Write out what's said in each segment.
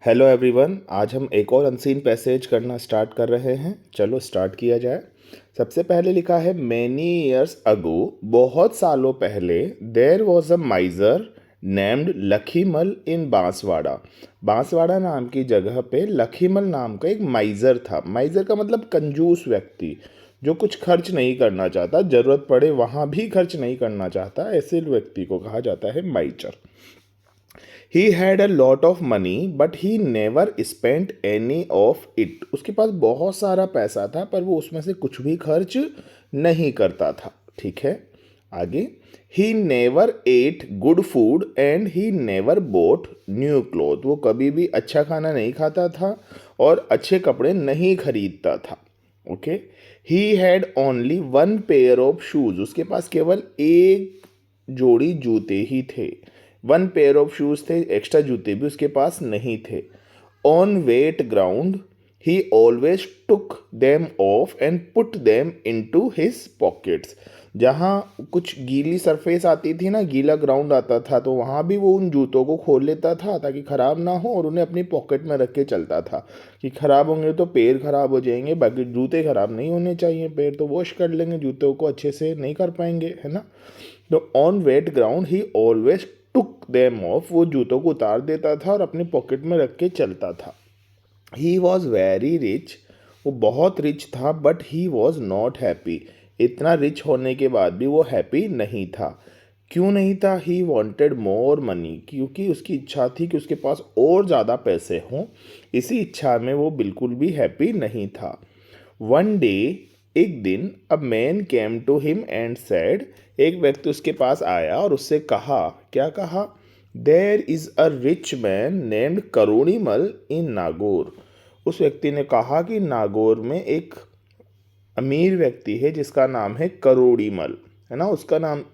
Hello everyone, आज हम एक और अनसीन पैसेज करना स्टार्ट कर रहे हैं। चलो स्टार्ट किया जाए। सबसे पहले लिखा है मैनी ईयर्स अगो, बहुत सालों पहले, there was a miser named Lakhimal in Banswara. Banswara नाम की जगह पे लखीमल नाम का एक माइजर था। माइजर का मतलब कंजूस व्यक्ति, जो कुछ खर्च नहीं करना चाहता, जरूरत पड़े वहाँ भी खर्च नहीं करना चाहता, ऐसे व्यक्ति को कहा जाता है माइजर। He had a lot of money but he never spent any of it. उसके पास बहुत सारा पैसा था पर वो उसमें से कुछ भी खर्च नहीं करता था। ठीक है, आगे। He never ate good food and he never bought new cloth. वो कभी भी अच्छा खाना नहीं खाता था और अच्छे कपड़े नहीं खरीदता था। Okay. He had only one pair of shoes. उसके पास केवल एक जोड़ी जूते ही थे। वन पेयर ऑफ शूज थे, एक्स्ट्रा जूते भी उसके पास नहीं थे। On wet ground he always took them off and put them into his pockets. जहाँ कुछ गीली सरफेस आती थी ना, गीला ग्राउंड आता था, तो वहाँ भी वो उन जूतों को खोल लेता था ताकि ख़राब ना हो और उन्हें अपनी पॉकेट में रख के चलता था कि ख़राब होंगे तो पैर ख़राब हो जाएंगे, बाकी जूते ख़राब नहीं होने चाहिए। पैर तो वॉश कर लेंगे, जूतों को अच्छे से नहीं कर पाएंगे, है ना। तो on wet ground he always took them off. वो जूतों को उतार देता था और अपनी पॉकेट में रख के चलता था। He was very rich. वो बहुत रिच था but he was not happy. इतना रिच होने के बाद भी वो हैप्पी नहीं था। क्यों नहीं था? He wanted more money. क्योंकि उसकी इच्छा थी कि उसके पास और ज़्यादा पैसे हों। इसी इच्छा में वो बिल्कुल भी हैप्पी नहीं था। वन डे, एक दिन, a man came to him and said. एक व्यक्ति उसके पास आया और उससे कहा, क्या कहा? There is a rich man named Karunimal in Nagaur. उस व्यक्ति ने कहा कि नागौर में एक अमीर व्यक्ति है जिसका नाम है करोड़ीमल, है ना।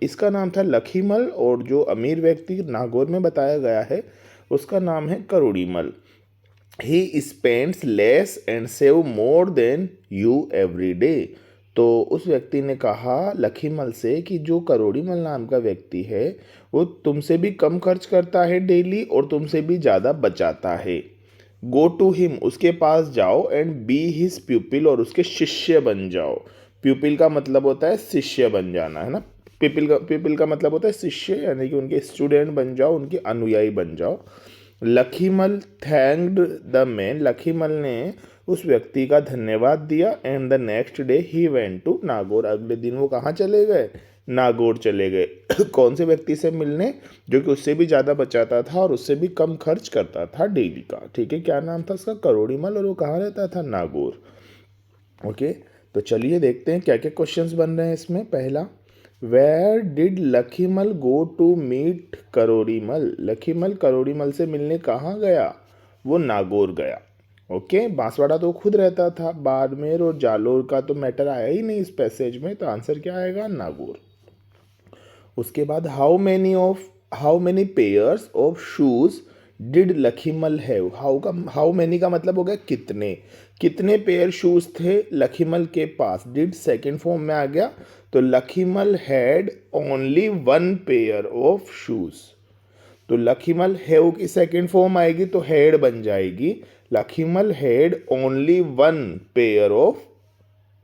इसका नाम था लखीमल और जो अमीर व्यक्ति नागौर में बताया गया है उसका नाम है Kirori Mal. He spends less and save more than you every day. तो उस व्यक्ति ने कहा लखीमल से कि जो करोड़ीमल नाम का व्यक्ति है वो तुमसे भी कम खर्च करता है डेली और तुमसे भी ज़्यादा बचाता है। गो टू हिम, उसके पास जाओ, एंड बी हिज प्यूपिल, और उसके शिष्य बन जाओ। प्यूपिल का मतलब होता है शिष्य बन जाना, है ना। प्यूपिल का मतलब होता है शिष्य, यानी कि उनके स्टूडेंट बन जाओ, उनके अनुयायी बन जाओ। Lakhimal thanked the man. Lakhimal ने उस व्यक्ति का धन्यवाद दिया। And the next day he went to Nagaur. अगले दिन वो कहाँ चले गए? नागौर चले गए। कौन से व्यक्ति से मिलने? जो कि उससे भी ज़्यादा बचाता था और उससे भी कम खर्च करता था डेली का। ठीक है, क्या नाम था उसका? करोड़ीमल। और वो कहाँ रहता था? नागौर। ओके, तो चलिए देखते हैं क्या क्या क्वेश्चंस बन रहे हैं इसमें। पहला, where did Lakhimal go to meet Karorimal. Lakhimal Karorimal से मिलने कहाँ गया? वो नागौर गया। ओके, बांसवाड़ा तो खुद रहता था। बाड़मेर और जालोर का तो मैटर आया ही नहीं इस पैसेज में, तो आंसर क्या आएगा? नागौर। उसके बाद how many pairs of shoes did Lakhimal have. How many का मतलब हो गया कितने। कितने पेयर शूज थे लखीमल के पास? डिड सेकंड फॉर्म में आ गया, तो Lakhimal had only one pair of shoes. तो लखीमल हैव की सेकंड फॉर्म आएगी तो हैड बन जाएगी। Lakhimal had only one pair of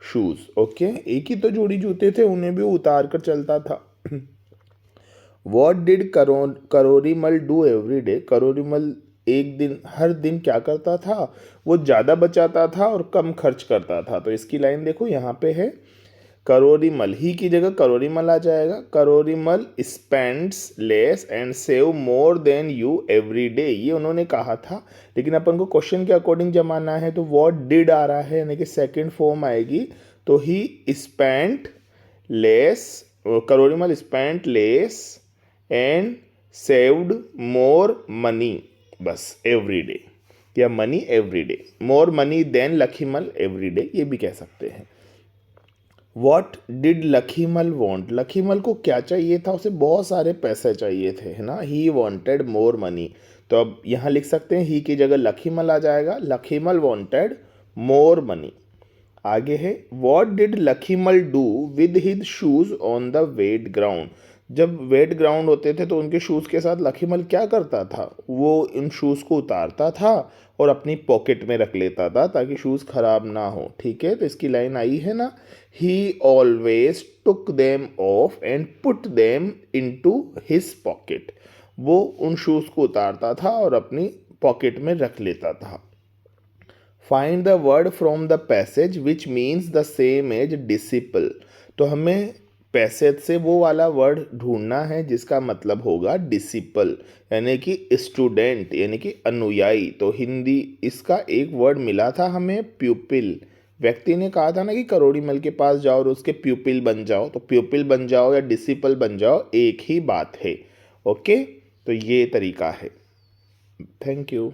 shoes. Okay, एक ही तो जोड़ी जूते थे, उन्हें भी उतार कर चलता था। What did Karorimal do every day. Karorimal एक दिन, हर दिन क्या करता था? वो ज़्यादा बचाता था और कम खर्च करता था। तो इसकी लाइन देखो यहाँ पे है, करोरीमल, ही की जगह करोरीमल आ जाएगा। Karorimal spends less and save more than you every day, ये उन्होंने कहा था। लेकिन अपन को क्वेश्चन के अकॉर्डिंग जमाना है, तो वॉट डिड आ रहा है, यानी कि सेकेंड फॉर्म आएगी। तो he spent less, Karorimal spent less and saved more money, बस एवरी डे, या money every day. More money than Lakhimal every day, ये भी कह सकते हैं। What did Lakhimal want. Lakhimal को क्या चाहिए था? उसे बहुत सारे पैसे चाहिए थे, है ना। He wanted more money. तो अब यहाँ लिख सकते हैं ही की जगह लखीमल आ जाएगा। Lakhimal wanted more money. आगे है, what did Lakhimal do with his shoes on the wet ground. जब वेट ग्राउंड होते थे तो उनके शूज़ के साथ लक्ष्मण क्या करता था, वो इन शूज़ को उतारता था और अपनी पॉकेट में रख लेता था ताकि शूज़ खराब ना हो। ठीक है, तो इसकी लाइन आई है ना, ही always took them off and put them into his pocket. वो उन शूज़ को उतारता था और अपनी पॉकेट में रख लेता था। Find the word from the passage which means the same as disciple. तो हमें पैसेज से वो वाला वर्ड ढूंढना है जिसका मतलब होगा डिसिपल, यानी कि स्टूडेंट, यानी कि अनुयायी। तो हिंदी इसका एक वर्ड मिला था हमें, प्यूपिल। व्यक्ति ने कहा था ना कि करोड़ीमल के पास जाओ और उसके प्यूपिल बन जाओ, तो प्यूपिल बन जाओ या डिसिपल बन जाओ, एक ही बात है। ओके, तो ये तरीका है। Thank you.